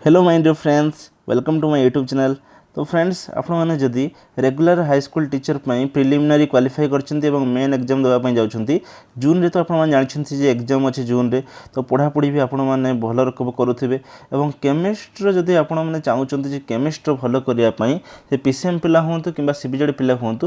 Hello my dear friends, welcome to my YouTube channel. तो friends आपण मैंने जदि regular high school teacher preliminary qualify कर main exam देवाई जाऊँगी जून रे। तो आपने जानते एग्जाम अच्छे जून रे, तो पढ़ापढ़ी भी आपण मैंने भल रकम करुवे। और केमिस्ट्री जदि आपण मैंने चाहते केमिस्ट्री भल करने से पीसीएम पिला हूँ कि सीबीजेड पिला हूँ,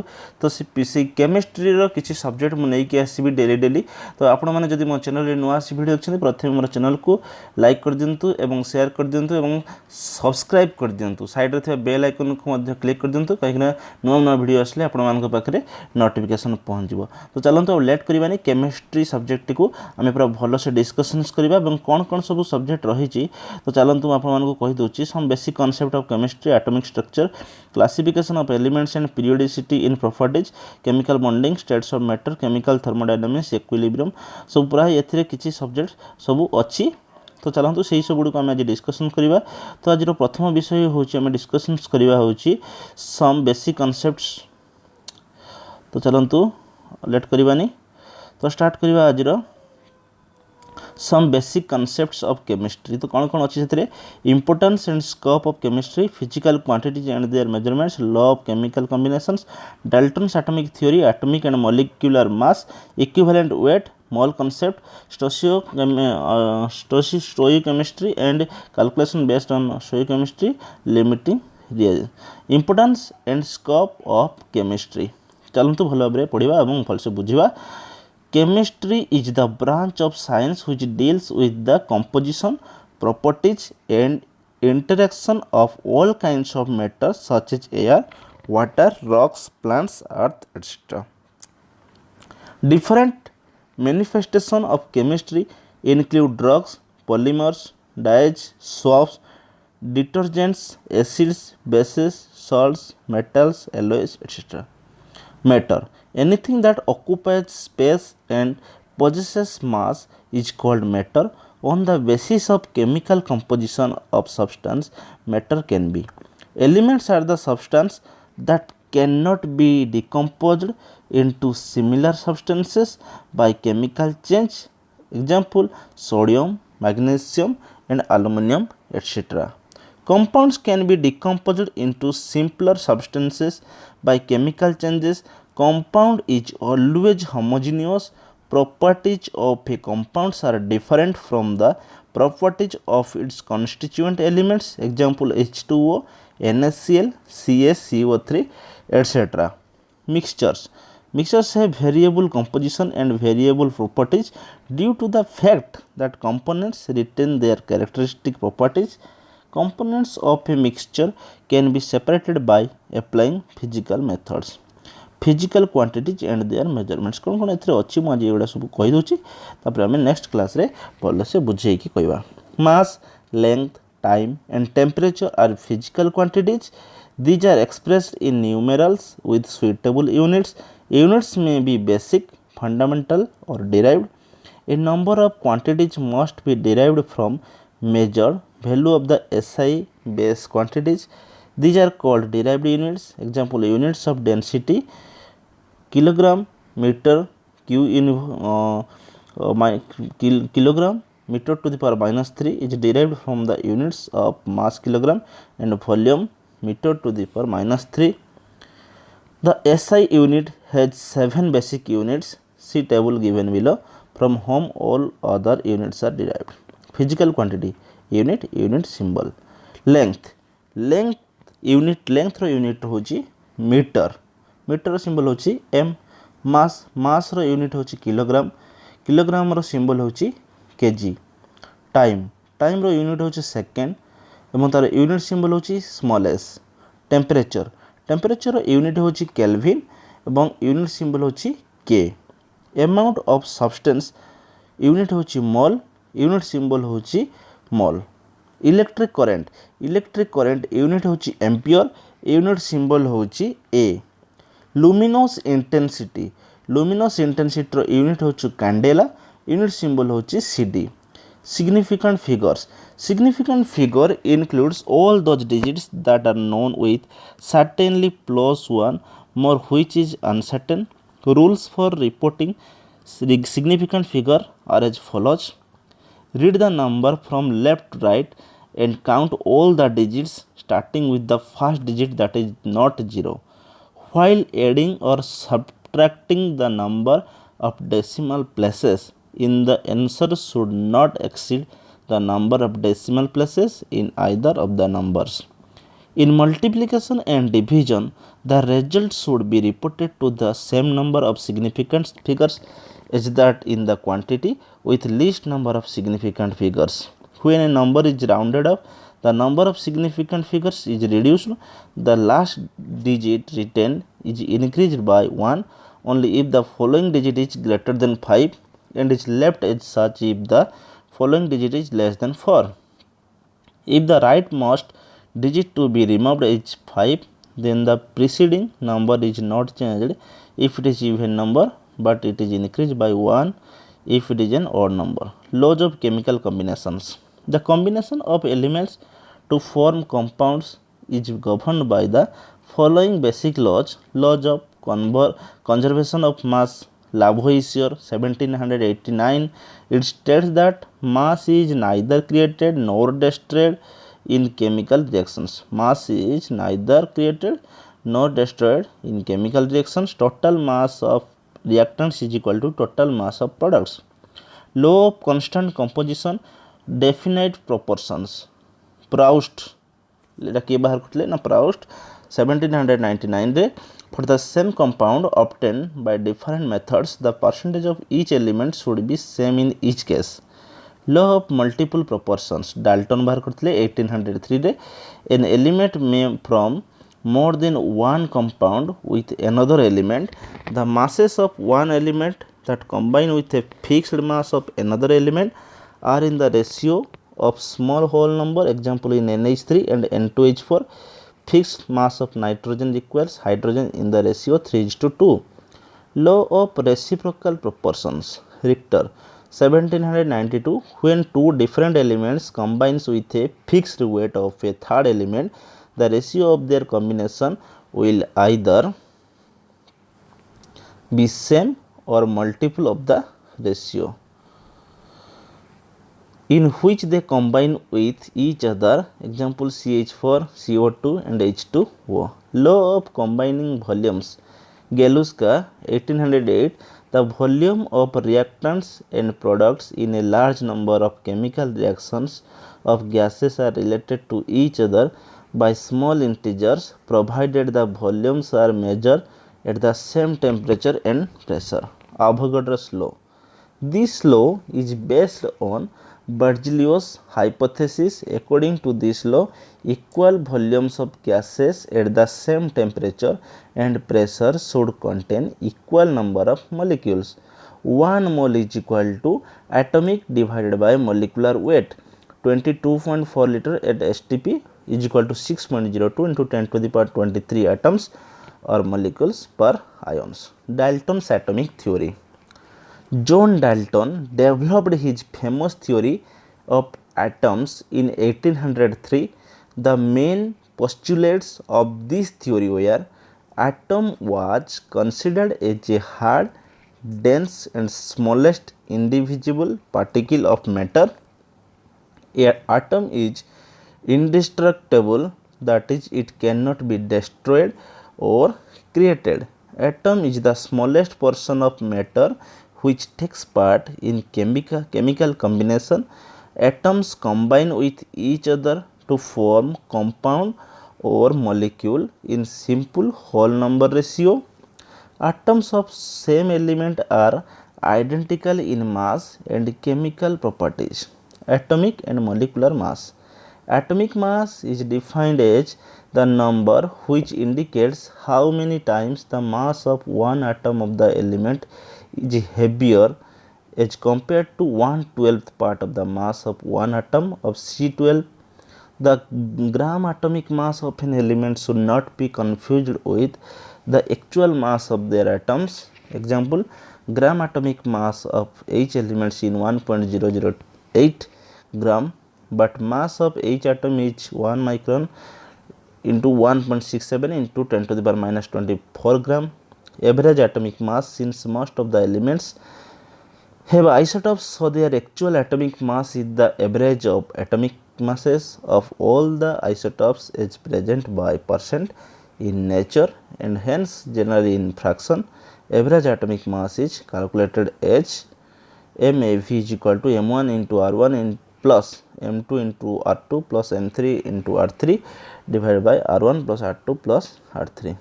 तो सी केमिस्ट्री किसी सब्जेक्ट मुझे आसबि डेली डेली। तो आपण मैंने जदि मो चैनल नुआ भिडियो अच्छे प्रथम मोर चैनल को लाइक कर दिंतु एवं शेयर कर दिंतु एवं सब्सक्राइब कर दिंतु। साइड रे बेल आइकन को क्लिक कर दिंतु कहीं नुआ नुआ वीडियो आसले आपण मान पाखे नोटिफिकेशन पहुँचो। तो चलते लेट करवानी केमिस्ट्री सब्जेक्ट को आम पूरा भल से डिस्कसन करवा कौन कौन सब सब्जेक्ट रही। तो चलतु आपको कहीदे some basic concept of chemistry, atomic structure, classification of elements and periodicity in properties, chemical bonding, states of matter, chemical thermodynamics, equilibrium, सब पूरा ये किसी सब्जेक्ट सब अच्छी। तो चलतु से सब गुड़ आज डिस्कसन करवा। तो आज प्रथम विषय हूँ आम डिस्कसन करवा हूँ सम बेसिक कॉन्सेप्ट्स। तो चलतु लेट करवानी। तो स्टार्ट करवा आज some basic concepts of chemistry. तो कौन कौन अच्छी से importance and scope of chemistry, physical quantities and their measurements, law of chemical combinations, Dalton's atomic theory, atomic and molecular mass, equivalent weight, mole concept, stoichiochemistry and calculation based on stoichiochemistry, limiting reagent, importance and scope of chemistry। चलतु भल भाव पढ़ा और भलसे बुझा। Chemistry is the branch of science which deals with the composition, properties and interaction of all kinds of matter such as air, water, rocks, plants, earth etcetera. Different manifestation of chemistry include drugs, polymers, dyes, soaps, detergents, acids, bases, salts, metals, alloys, etc. Matter: anything that occupies space and possesses mass is called matter. On the basis of chemical composition of substance, matter can be. Elements are the substance that cannot be decomposed into similar substances by chemical change. Example: sodium, magnesium and aluminum, etc. Compounds can be decomposed into simpler substances by chemical changes. Compound is always homogeneous. Properties of a compound are different from the properties of its constituent elements. Example: H2O, NaCl, CaCO3, etc. Mixtures have variable composition and variable properties due to the fact that components retain their characteristic properties. Components of a mixture can be separated by applying physical methods. Physical quantities and their measurements कौन कौन एथरे अच्छी मुझे एगुड़ा सब कही दूची। तापर आम next class रे भल से बुझे कि कहवा। Mass, length, time and temperature are physical quantities. These are expressed in numerals with suitable units. Units may be basic, fundamental or derived. A number of quantities must be derived from measured value of the SI base quantities. These are called derived units. Example: units of density, kilogram, meter, kilogram, meter to the power -3 is derived from the units of mass kilogram, and volume, meter to the power -3. The SI unit has 7 basic units. See table given below. From whom all other units are derived. Physical quantity, unit, unit symbol. Length, unit, length रो unit होची metre, metre symbol होची m. Mass रो unit होची kilogram, kilogram रो symbol होची kg. Time रो unit होची second एवं तार यूनिट सिंबल होची स्मॉल s. टेम्परेचर यूनिट होची केल्विन एवं यूनिट सिंबल होची k. Amount of substance unit होची मोल, यूनिट सिंबल होची मोल. इलेक्ट्रिक करंट यूनिट होची एम्पियर, यूनिट सिंबल होची a. लुमिनस इंटेंसिटी रो यूनिट होची कैंडेला, यूनिट सिंबल होची cd. Significant figure includes all those digits that are known with certainly +1 more which is uncertain. Rules for reporting significant figure are as follows. Read the number from left to right and count all the digits starting with the first digit that is not 0. While adding or subtracting, the number of decimal places in the answer should not exceed the number of decimal places in either of the numbers. In multiplication and division, the result should be reported to the same number of significant figures as that in the quantity with least number of significant figures. When a number is rounded up, the number of significant figures is reduced. The last digit retained is increased by 1 only if the following digit is greater than 5 and is left as such if the following digit is less than 4. If the rightmost digit to be removed is 5, then the preceding number is not changed if it is even number, but it is increased by 1 if it is an odd number. Laws of chemical combinations. The combination of elements to form compounds is governed by the following basic laws. Laws of conservation of mass, Lavoisier 1789. It states that mass is neither created nor destroyed in chemical reactions. Mass is neither created nor destroyed in chemical reactions. Total mass of reactants is equal to total mass of products. Law of constant composition, definite proportions. Proust, Proust 1799 for the same compound obtained by different methods, the percentage of each element should be same in each case. Law of multiple proportions, Dalton बाहर करते 1803 an element may from more than one compound with another element, the masses of one element that combine with a fixed mass of another element are in the ratio of small whole number, example in NH3 and N2H4. Fixed mass of nitrogen equals hydrogen in the ratio 3:2. Law of reciprocal proportions, Richter 1792, when two different elements combines with a fixed weight of a third element, the ratio of their combination will either be same or multiple of the ratio in which they combine with each other, example CH4, CO2 and H2O. Law of combining volumes, Galuska 1808, the volume of reactants and products in a large number of chemical reactions of gases are related to each other by small integers provided the volumes are measured at the same temperature and pressure. Avogadro's law. This law is based on Bernoulli's hypothesis. According to this law, equal volumes of gases at the same temperature and pressure should contain equal number of molecules. 1 mole is equal to atomic divided by molecular weight. 22.4 liter at STP is equal to 6.02 into 10 to the power 23 atoms or molecules per ions. Dalton's atomic theory. John Dalton developed his famous theory of atoms in 1803. The main postulates of this theory were: atom was considered as a hard, dense and smallest indivisible particle of matter. An atom is indestructible, that is, it cannot be destroyed or created. Atom is the smallest portion of matter which takes part in chemical combination. Atoms combine with each other to form compound or molecule in simple whole number ratio. Atoms of same element are identical in mass and chemical properties. Atomic and molecular mass. Atomic mass is defined as the number which indicates how many times the mass of one atom of the element is heavier as compared to 1/12th part of the mass of one atom of C12. The gram atomic mass of an element should not be confused with the actual mass of their atoms. Example, gram atomic mass of H elements in 1.008 gram, but mass of H atom is 1 micron into 1.67 into 10 to the power minus 24 gram. Average atomic mass, since most of the elements have isotopes, so their actual atomic mass is the average of atomic masses of all the isotopes is present by percent in nature and hence generally in fraction. Average atomic mass is calculated as MAV is equal to M1 into R1 in plus M2 into R2 plus M3 into R3 divided by R1 plus R2 plus R3,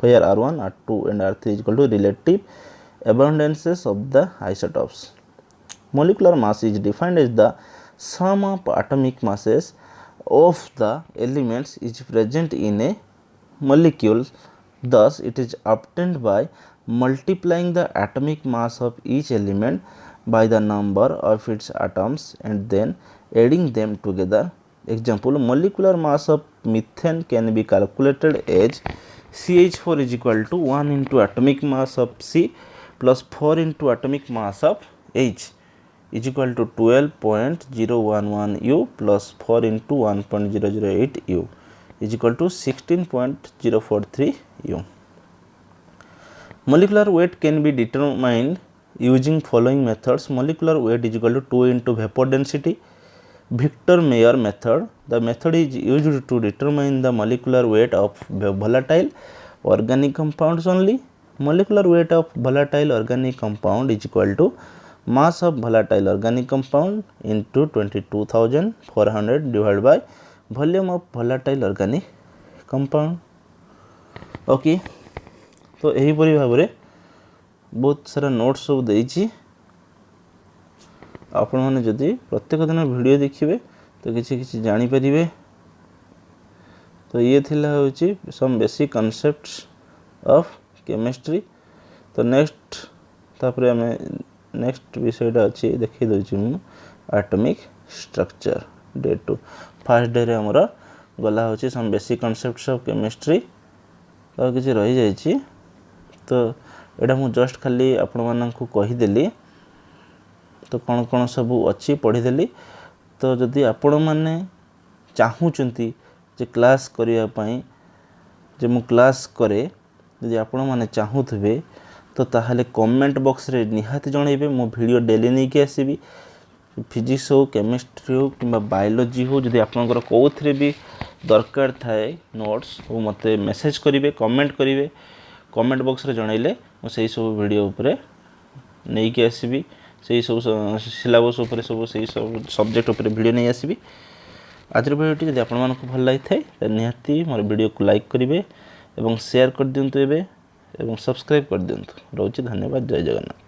where R1, R2 and R3 is equal to relative abundances of the isotopes. Molecular mass is defined as the sum of atomic masses of the elements is present in a molecule. Thus, it is obtained by multiplying the atomic mass of each element by the number of its atoms and then adding them together. Example, molecular mass of methane can be calculated as CH4 is equal to 1 into atomic mass of C plus 4 into atomic mass of H is equal to 12.011 U plus 4 into 1.008 U is equal to 16.043 U. Molecular weight can be determined using following methods. Molecular weight is equal to 2 into vapor density. Victor-Mayer method. The method is used to determine the molecular weight of volatile organic compounds only. Molecular weight of volatile organic compound is equal to mass of volatile organic compound into 22,400 divided by volume of volatile organic compound. Okay, तो यहीपरि भाव में बहुत सारा notes सब देइछि। आपण मैंने जदि प्रत्येक दिन वीडियो देखिए तो किसी किसी जानी परिबे। तो ये थिला होछि some basic concepts of chemistry. तो नेक्स्ट तापर हमें नेक्स्ट विषयटा अच्छी देखी दूची मु atomic structure day 2। First day रे हमर गला होछि some basic concepts of chemistry. तो किसी रही जाइछि तो एटा मु जस्ट खाली आपण माननकु कहि देली। तो कौन कौन सब अच्छी पढ़ीदेली। तो जदि आपण मैंने चाहूँगी जे क्लास करने जे मु क्लास करे जदि आपण मैंने चाहूथे तो ताहले कमेंट बॉक्स रे निहाती जनइबे। मो वीडियो डेली नहीं कि आसबि, फिजिक्स हो केमिस्ट्री हो कि बायोलॉजी हो, जदि आपनकर कोथरे भी दरकार थाए नोट्स वो मते मेसेज करिवे, कमेंट करिवे। कमेंट बॉक्स रे जनइले मो सेही सब वीडियो ऊपर नहीं कि आसबि। से सब सिलेबस उपरे सब से सब सब्जेक्ट उपरे वीडियो नहीं आसबि। आज वीडियोटी जब आपण मानक भल लगी थाए तो निहाती मोर वीडियो को लाइक करेंगे और शेयर कर दिंतु एवं सब्सक्राइब कर दिंतु। रोची धन्यवाद। जय जगन्नाथ।